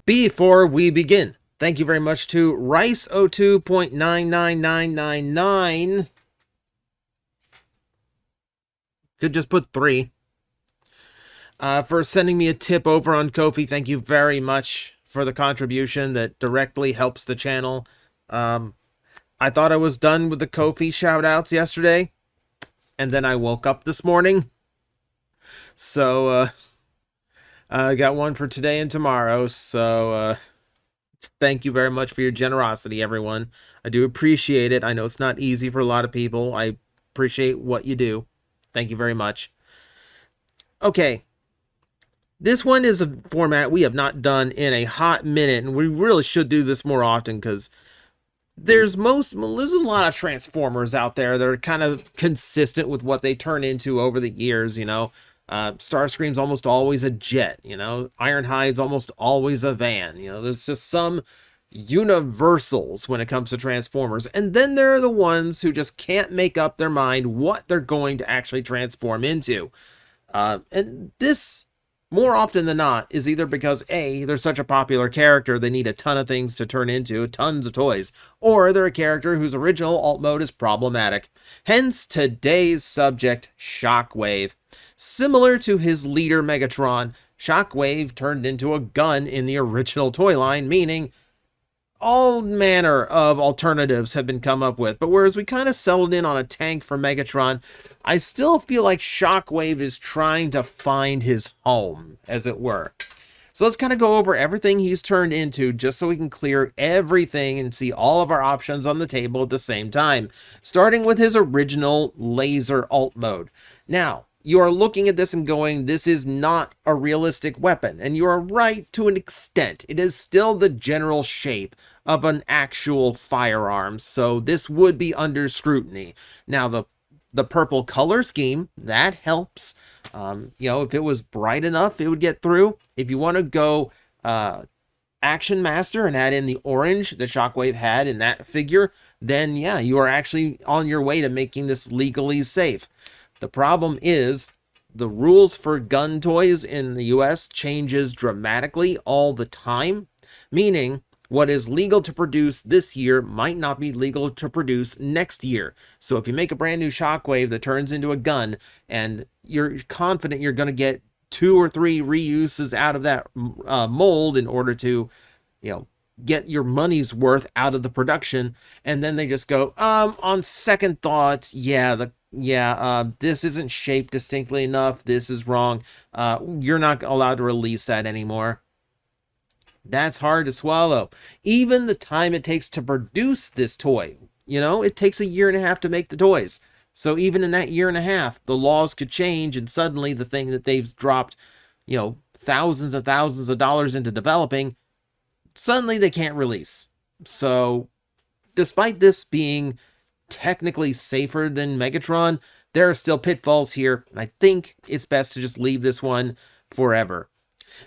Before we begin, thank you very much to Rice02.99999. Could just put 3. For sending me a tip over on Ko-fi. Thank you very much for the contribution that directly helps the channel. I thought I was done with the Ko-fi shoutouts yesterday, and then I woke up this morning. So, I got one for today and tomorrow, so, thank you very much for your generosity, everyone. I do appreciate it. I know it's not easy for a lot of people. I appreciate what you do. Thank you very much. Okay. This one is a format we have not done in a hot minute, and we really should do this more often because there's a lot of Transformers out there that are kind of consistent with what they turn into over the years, you know. Starscream's almost always a jet, you know. Ironhide's almost always a van, you know. There's just some universals when it comes to Transformers. And then there are the ones who just can't make up their mind what they're going to actually transform into. And this, more often than not, is either because A, they're such a popular character they need a ton of things to turn into, tons of toys, or they're a character whose original alt mode is problematic. Hence today's subject, Shockwave. Similar to his leader Megatron, Shockwave turned into a gun in the original toy line, meaning all manner of alternatives have been come up with. But whereas we kind of settled in on a tank for Megatron, I still feel like Shockwave is trying to find his home, as it were. So let's kind of go over everything he's turned into just so we can clear everything and see all of our options on the table at the same time, starting with his original laser alt mode. Now, you are looking at this and going, this is not a realistic weapon. And you are right to an extent. It is still the general shape of an actual firearm, so this would be under scrutiny. Now, the purple color scheme, that helps. You know, if it was bright enough, it would get through. If you want to go Action Master and add in the orange that Shockwave had in that figure, then yeah, you are actually on your way to making this legally safe. The problem is the rules for gun toys in the US changes dramatically all the time, meaning what is legal to produce this year might not be legal to produce next year. So if you make a brand new Shockwave that turns into a gun and you're confident you're going to get 2 or 3 reuses out of that mold in order to, you know, get your money's worth out of the production, and then they just go, on second thought, this isn't shaped distinctly enough, this is wrong, you're not allowed to release that anymore. That's hard to swallow. Even the time it takes to produce this toy, you know, it takes 1.5 years to make the toys. So even in that 1.5 years, the laws could change, and suddenly the thing that they've dropped, you know, thousands of dollars into developing, suddenly they can't release. So despite this being technically safer than Megatron, there are still pitfalls here, and I think it's best to just leave this one forever.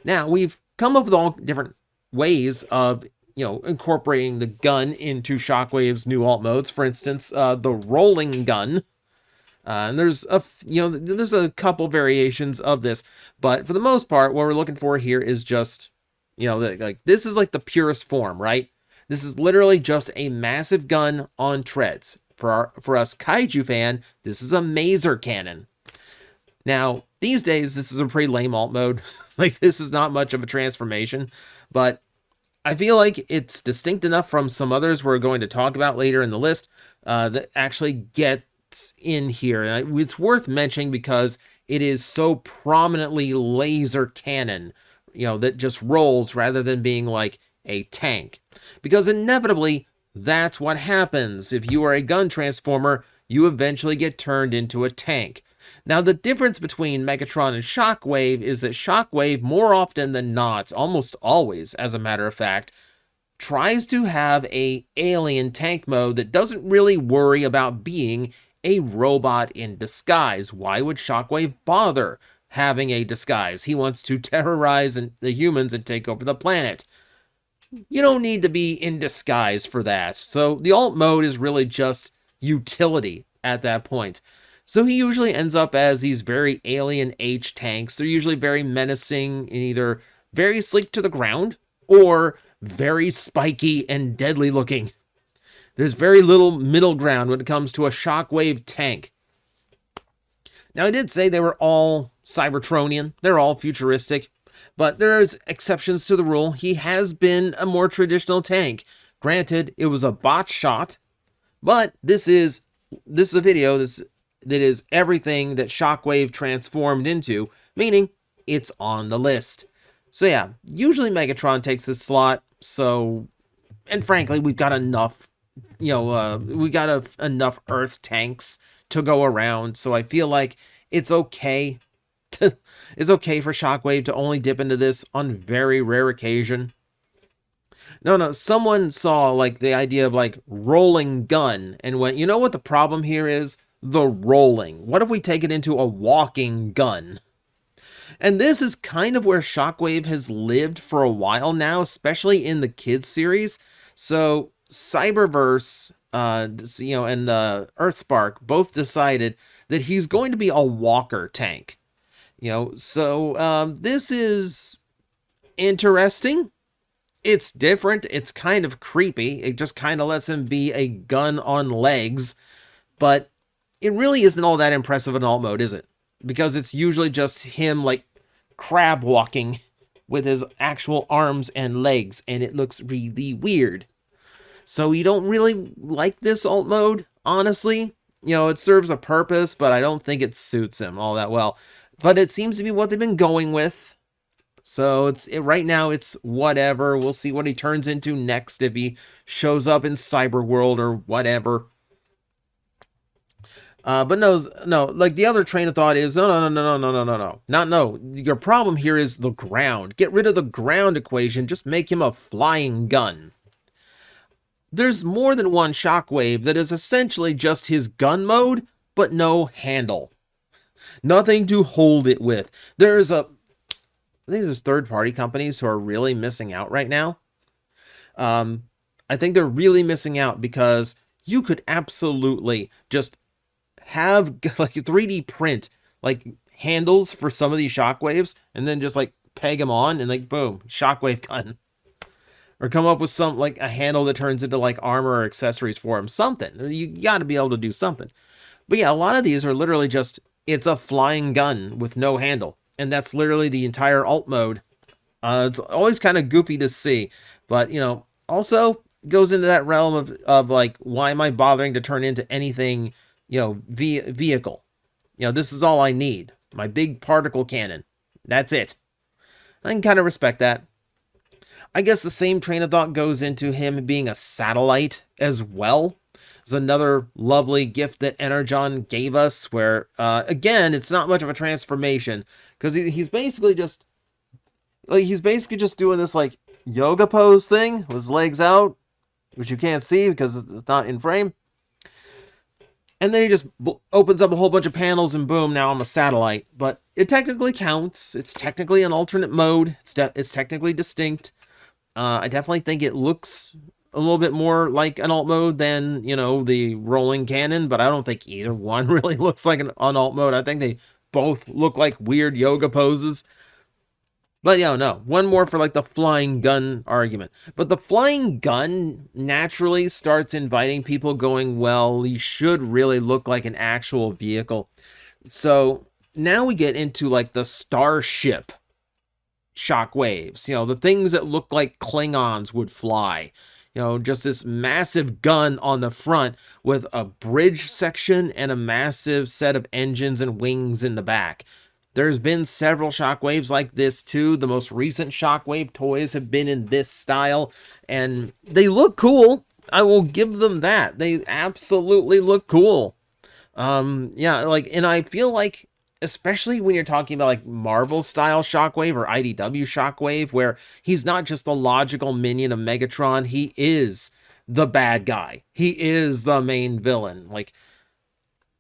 Now, we've come up with all different ways of, you know, incorporating the gun into Shockwave's new alt modes. For instance, the rolling gun. And there's a couple variations of this, but for the most part, what we're looking for here is just, you know, like this is like the purest form, right? This is literally just a massive gun on treads. For us kaiju fan, this is a maser cannon. Now, these days, this is a pretty lame alt mode. Like, this is not much of a transformation, but I feel like it's distinct enough from some others we're going to talk about later in the list that actually gets in here. And it's worth mentioning because it is so prominently laser cannon, you know, that just rolls rather than being like a tank. Because inevitably, that's what happens. If you are a gun transformer, you eventually get turned into a tank. Now, the difference between Megatron and Shockwave is that Shockwave, more often than not, almost always, as a matter of fact, tries to have a alien tank mode that doesn't really worry about being a robot in disguise. Why would Shockwave bother having a disguise? He wants to terrorize the humans and take over the planet. You don't need to be in disguise for that. So the alt mode is really just utility at that point. So he usually ends up as these very alien H tanks. They're usually very menacing and either very sleek to the ground or very spiky and deadly looking. There's very little middle ground when it comes to a Shockwave tank. Now, I did say they were all Cybertronian. They're all futuristic. But there's exceptions to the rule. He has been a more traditional tank. Granted, it was a bot shot. But this is a video that is everything that Shockwave transformed into. Meaning, it's on the list. So yeah, usually Megatron takes this slot. So, and frankly, we've got enough, enough Earth tanks to go around. So I feel like it's okay. It's okay for Shockwave to only dip into this on very rare occasion. No, someone saw like the idea of like rolling gun and went, you know what the problem here is? The rolling. What if we take it into a walking gun? And this is kind of where Shockwave has lived for a while now, especially in the kids series. So Cyberverse, and the Earthspark both decided that he's going to be a walker tank. So this is interesting. It's different. It's kind of creepy. It just kind of lets him be a gun on legs. But it really isn't all that impressive in alt mode, is it? Because it's usually just him, like, crab walking with his actual arms and legs, and it looks really weird. So you don't really like this alt mode, honestly. It serves a purpose, but I don't think it suits him all that well. But it seems to be what they've been going with. So right now it's whatever. We'll see what he turns into next if he shows up in Cyberworld or whatever. But no, like the other train of thought is, no. Your problem here is the ground. Get rid of the ground equation. Just make him a flying gun. There's more than one Shockwave that is essentially just his gun mode, but no handle. Nothing to hold it with. I think there's third-party companies who are really missing out right now. I think they're really missing out because you could absolutely just have like 3D print like handles for some of these Shockwaves and then just like peg them on and like boom, Shockwave gun. Or come up with some like a handle that turns into like armor or accessories for him. Something. You got to be able to do something. But yeah, a lot of these are literally just, it's a flying gun with no handle. And that's literally the entire alt mode. It's always kind of goofy to see. But, also goes into that realm of like, why am I bothering to turn into anything, vehicle? This is all I need. My big particle cannon. That's it. I can kind of respect that. I guess the same train of thought goes into him being a satellite as well. It's another lovely gift that Energon gave us where, again, it's not much of a transformation because he's basically just doing this like yoga pose thing with his legs out, which you can't see because it's not in frame. And then he just opens up a whole bunch of panels and boom, now I'm a satellite. But it technically counts. It's technically an alternate mode. It's technically distinct. I definitely think it looks a little bit more like an alt mode than, the rolling cannon, but I don't think either one really looks like an alt mode. I think they both look like weird yoga poses. But no, one more for like the flying gun argument. But the flying gun naturally starts inviting people going, well, he should really look like an actual vehicle. So now we get into like the starship Shockwaves, the things that look like Klingons would fly. Just this massive gun on the front with a bridge section and a massive set of engines and wings in the back. There's been several Shockwaves like this too. The most recent Shockwave toys have been in this style, and they look cool. I will give them that. They absolutely look cool. And I feel like, especially when you're talking about like Marvel style Shockwave or IDW Shockwave, where he's not just the logical minion of Megatron, he is the bad guy. He is the main villain. Like,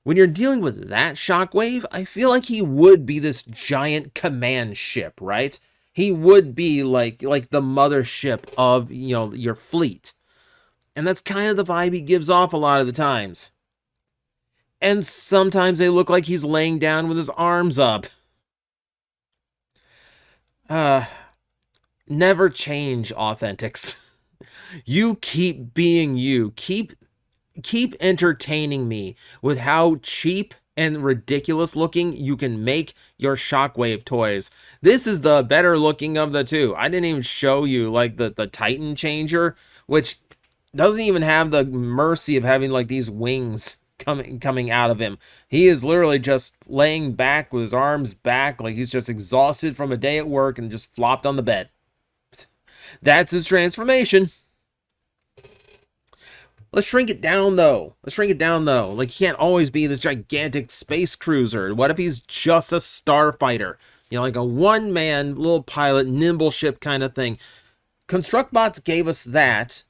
when you're dealing with that Shockwave, I feel like he would be this giant command ship, right? He would be like the mothership of, your fleet. And that's kind of the vibe he gives off a lot of the times. And sometimes they look like he's laying down with his arms up. Never change, Authentics. You keep being you. Keep entertaining me with how cheap and ridiculous looking you can make your Shockwave toys. This is the better looking of the two. I didn't even show you like the Titan changer, which doesn't even have the mercy of having like these wings coming out of him. He is literally just laying back with his arms back like he's just exhausted from a day at work and just flopped on the bed. That's his transformation. Let's shrink it down, though. Like, he can't always be this gigantic space cruiser. What if he's just a starfighter? You know, like a one-man little pilot, nimble ship kind of thing. ConstructBots gave us that,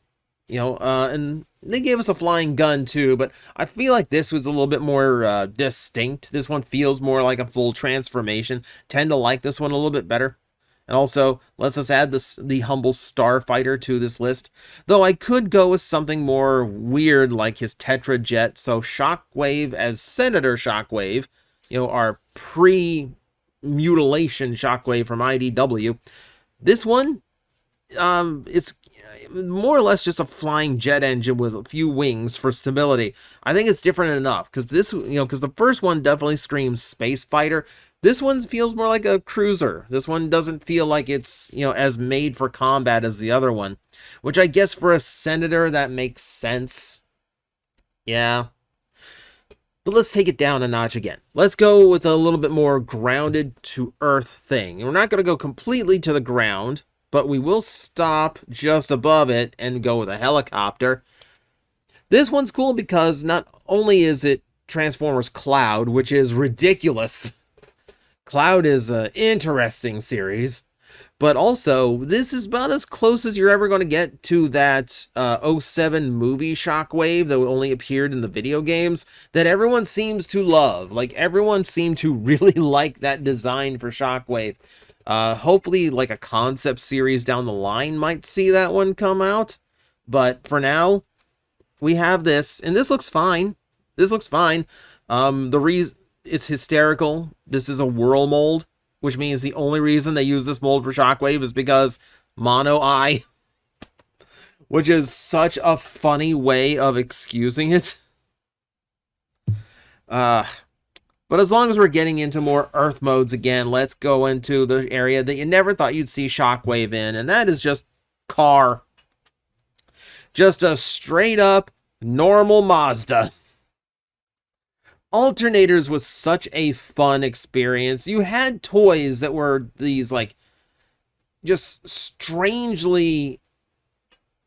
you know, and they gave us a flying gun, too. But I feel like this was a little bit more distinct. This one feels more like a full transformation. Tend to like this one a little bit better. And also, let's just add the humble starfighter to this list. Though I could go with something more weird like his Tetra Jet. So Shockwave as Senator Shockwave, you know, our pre-mutilation Shockwave from IDW. This one, it's more or less just a flying jet engine with a few wings for stability. I think it's different enough because this, you know, because the first one definitely screams space fighter. This one feels more like a cruiser. This one doesn't feel like it's, you know, as made for combat as the other one, which I guess for a senator that makes sense. Yeah. But let's take it down a notch again. Let's go with a little bit more grounded to earth thing. And we're not going to go completely to the ground, but we will stop just above it and go with a helicopter. This one's cool because not only is it Transformers Cloud, which is ridiculous. Cloud is an interesting series, but also this is about as close as you're ever going to get to that 07 movie Shockwave that only appeared in the video games that everyone seems to love. Like, everyone seemed to really like that design for Shockwave. Hopefully, like a concept series down the line might see that one come out, but for now, we have this, and this looks fine. The reason it's hysterical. This is a whirl mold, which means the only reason they use this mold for Shockwave is because mono eye, which is such a funny way of excusing it. But as long as we're getting into more Earth modes again, let's go into the area that you never thought you'd see Shockwave in, and that is just car. Just a straight up normal Mazda. Alternators was such a fun experience. You had toys that were these, like, just strangely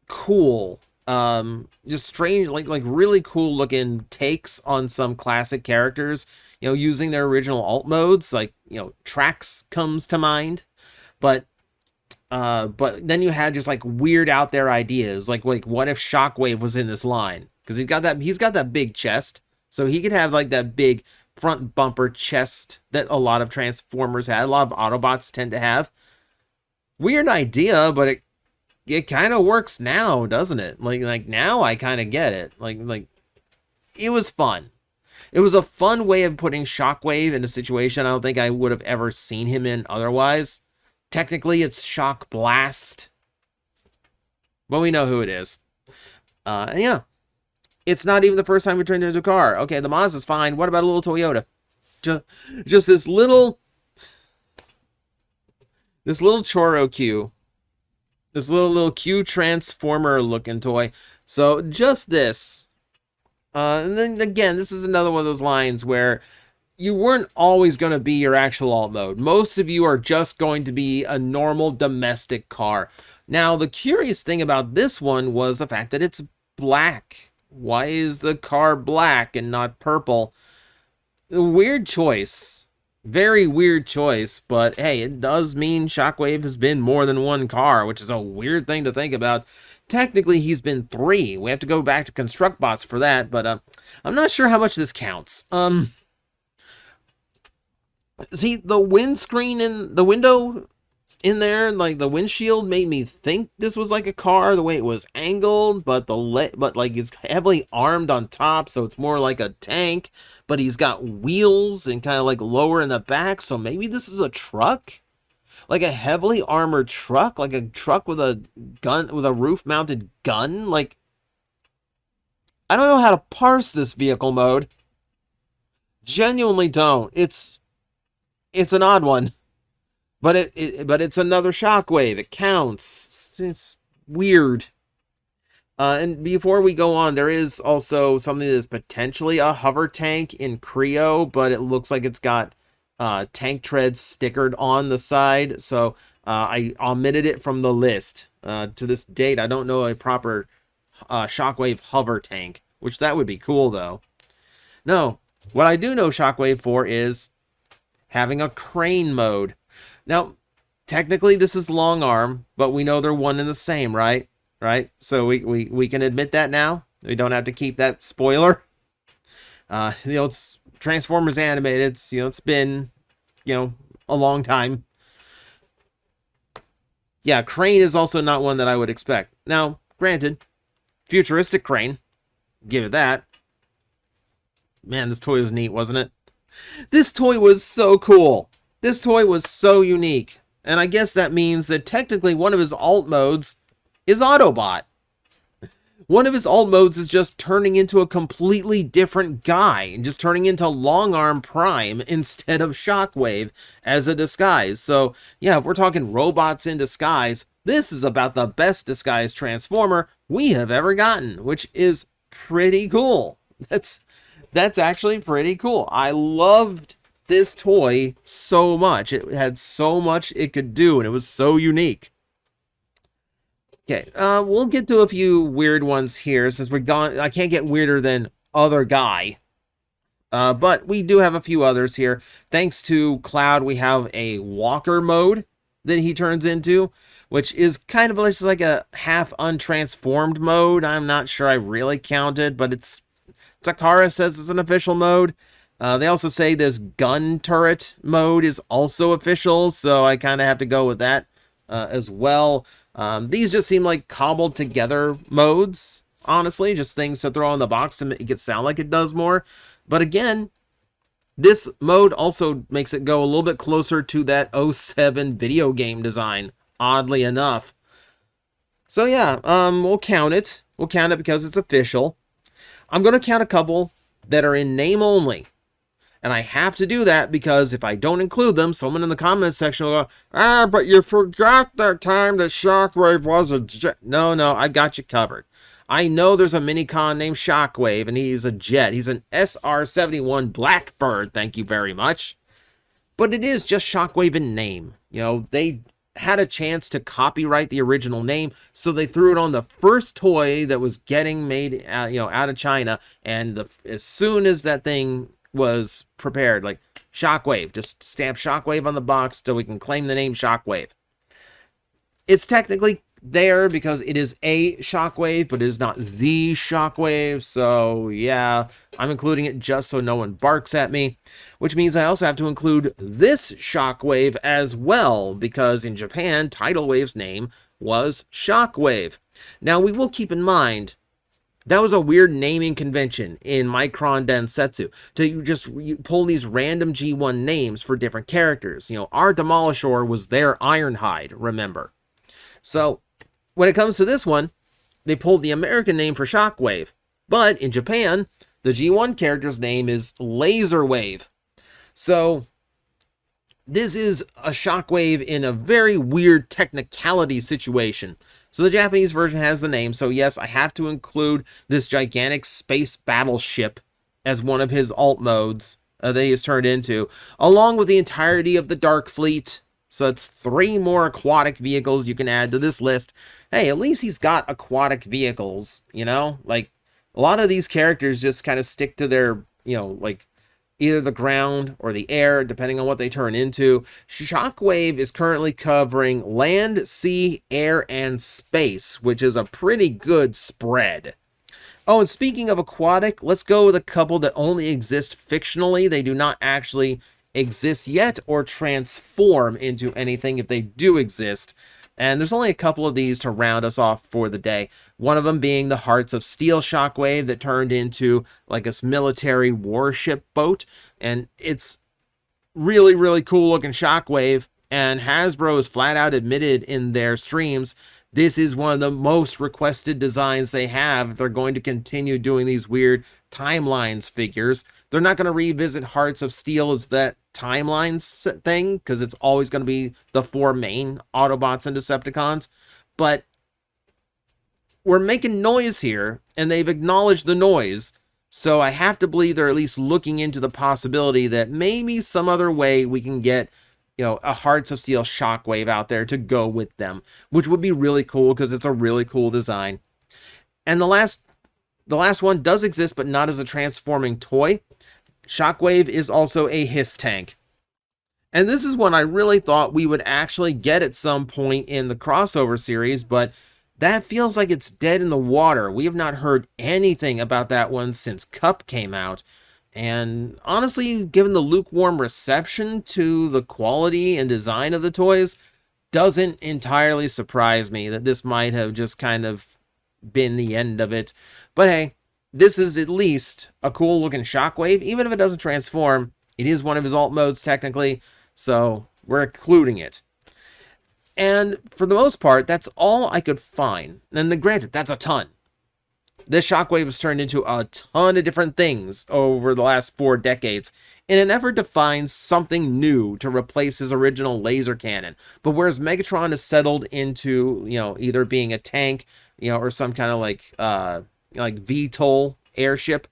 cool, just strange, like really cool looking takes on some classic characters, you know, using their original alt modes, like, you know, Trax comes to mind, but then you had just like weird out there ideas, like what if Shockwave was in this line? Because he's got that big chest. So he could have like that big front bumper chest that a lot of Transformers had. A lot of Autobots tend to have. Weird idea, but it kind of works now, doesn't it? Like now I kind of get it. Like it was fun. It was a fun way of putting Shockwave in a situation I don't think I would have ever seen him in otherwise. Technically, it's Shock Blast, but we know who it is. Yeah. It's not even the first time we turned into a car. Okay, the Mazda's fine. What about a little Toyota? Just this little Choro Q. This little Q Transformer looking toy. So just this. And then again, this is another one of those lines where you weren't always going to be your actual alt mode. Most of you are just going to be a normal domestic car. Now, the curious thing about this one was the fact that it's black. Why is the car black and not purple? Weird choice. Very weird choice, but hey, it does mean Shockwave has been more than one car, which is a weird thing to think about. Technically, he's been 3. We have to go back to ConstructBots for that, but I'm not sure how much this counts. See, the windscreen in the window in there, like the windshield, made me think this was like a car the way it was angled, but like it's heavily armed on top, so it's more like a tank, but he's got wheels and kind of like lower in the back, so maybe this is a truck. Like a heavily armored truck, like a truck with a gun, with a roof-mounted gun. Like, I don't know how to parse this vehicle mode. Genuinely don't. It's an odd one, but it's another Shockwave. It counts. It's weird. And before we go on, there is also something that is potentially a hover tank in Creo, but it looks like it's got tank treads stickered on the side, so I omitted it from the list. To this date, I don't know a proper Shockwave hover tank, which that would be cool, though. No, what I do know Shockwave for is having a crane mode. Now, technically, this is long arm, but we know they're one and the same, right? Right? So we can admit that now. We don't have to keep that spoiler. It's Transformers animated. It's been, a long time. Yeah, crane is also not one that I would expect. Now, granted, futuristic crane. Give it that. Man, this toy was neat, wasn't it? This toy was so cool. This toy was so unique. And I guess that means that technically one of his alt modes is Autobot. One of his alt modes is just turning into a completely different guy and just turning into Long Arm Prime instead of Shockwave as a disguise. So, yeah, if we're talking robots in disguise, this is about the best disguised Transformer we have ever gotten, which is pretty cool. That's actually pretty cool. I loved this toy so much. It had so much it could do, and it was so unique. Okay, we'll get to a few weird ones here since we're gone. I can't get weirder than other guy. But we do have a few others here. Thanks to Cloud, we have a walker mode that he turns into, which is kind of like a half untransformed mode. I'm not sure I really counted, but Takara says it's an official mode. They also say this gun turret mode is also official, so I kind of have to go with that as well. These just seem like cobbled together modes, honestly, just things to throw in the box to make it sound like it does more. But again, this mode also makes it go a little bit closer to that '07 video game design, oddly enough. So yeah, we'll count it. We'll count it because it's official. I'm going to count a couple that are in name only. And I have to do that because if I don't include them, someone in the comments section will go, but you forgot that time that Shockwave was a jet. No, I got you covered. I know there's a mini-con named Shockwave, and he's a jet. He's an SR-71 Blackbird, thank you very much. But it is just Shockwave in name. They had a chance to copyright the original name, so they threw it on the first toy that was getting made, out of China. And as soon as that thing was prepared, like Shockwave, just stamp Shockwave on the box so we can claim the name Shockwave. It's technically there because it is a Shockwave, but it is not the Shockwave. So yeah, I'm including it just so no one barks at me, which means I also have to include this Shockwave as well, because in Japan, Tidal Wave's name was Shockwave. Now we will keep in mind that was a weird naming convention in Micron Densetsu, to pull these random G1 names for different characters. Our Demolishor was their Ironhide, remember? So, when it comes to this one, they pulled the American name for Shockwave. But in Japan, the G1 character's name is Laserwave. So, this is a Shockwave in a very weird technicality situation. So the Japanese version has the name, so yes, I have to include this gigantic space battleship as one of his alt modes that he has turned into, along with the entirety of the Dark Fleet. So it's 3 more aquatic vehicles you can add to this list. Hey, at least he's got aquatic vehicles, Like, a lot of these characters just kind of stick to their, like, either the ground or the air, depending on what they turn into. Shockwave is currently covering land, sea, air, and space, which is a pretty good spread. Oh, and speaking of aquatic, let's go with a couple that only exist fictionally. They do not actually exist yet or transform into anything if they do exist. And there's only a couple of these to round us off for the day. One of them being the Hearts of Steel Shockwave that turned into like a military warship boat. And it's really, really cool looking Shockwave. And Hasbro has flat out admitted in their streams this is one of the most requested designs they have. They're going to continue doing these weird timelines figures. They're not going to revisit Hearts of Steel as that timelines thing, because it's always going to be the 4 main Autobots and Decepticons. But we're making noise here, and they've acknowledged the noise. So I have to believe they're at least looking into the possibility that maybe some other way we can get, you know, a Hearts of Steel Shockwave out there to go with them, which would be really cool because it's a really cool design. And the last one does exist, but not as a transforming toy. Shockwave is also a Hiss tank. And this is one I really thought we would actually get at some point in the crossover series, but that feels like it's dead in the water. We have not heard anything about that one since Cup came out. And honestly, given the lukewarm reception to the quality and design of the toys, doesn't entirely surprise me that this might have just kind of been the end of it. But hey, this is at least a cool looking Shockwave. Even if it doesn't transform, it is one of his alt modes technically, so we're including it. And for the most part, that's all I could find. And granted, that's a ton. This Shockwave has turned into a ton of different things over the last 4 decades in an effort to find something new to replace his original laser cannon. But whereas Megatron has settled into, you know, either being a tank, you know, or some kind of like VTOL airship,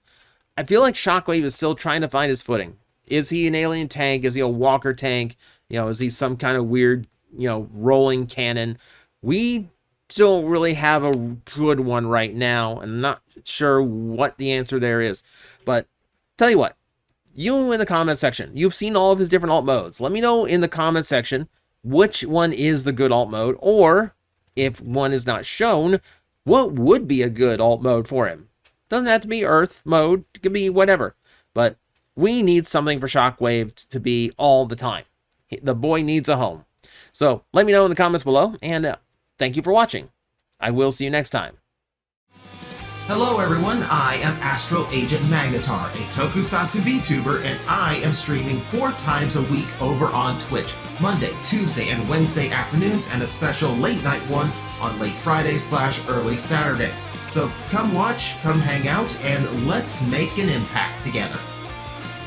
I feel like Shockwave is still trying to find his footing. Is he an alien tank? Is he a walker tank? You know, is he some kind of weird, you know, rolling cannon? We don't really have a good one right now, and I'm not sure what the answer there is. But tell you what, you in the comment section, you've seen all of his different alt modes. Let me know in the comment section which one is the good alt mode, or if one is not shown, what would be a good alt mode for him. Doesn't have to be Earth mode, it could be whatever. But we need something for Shockwave to be all the time. The boy needs a home. So let me know in the comments below, and thank you for watching. I will see you next time. Hello everyone, I am Astral Agent Magnetar, a Tokusatsu VTuber, and I am streaming 4 times a week over on Twitch, Monday, Tuesday, and Wednesday afternoons, and a special late night one on late Friday/early Saturday. So come watch, come hang out, and let's make an impact together.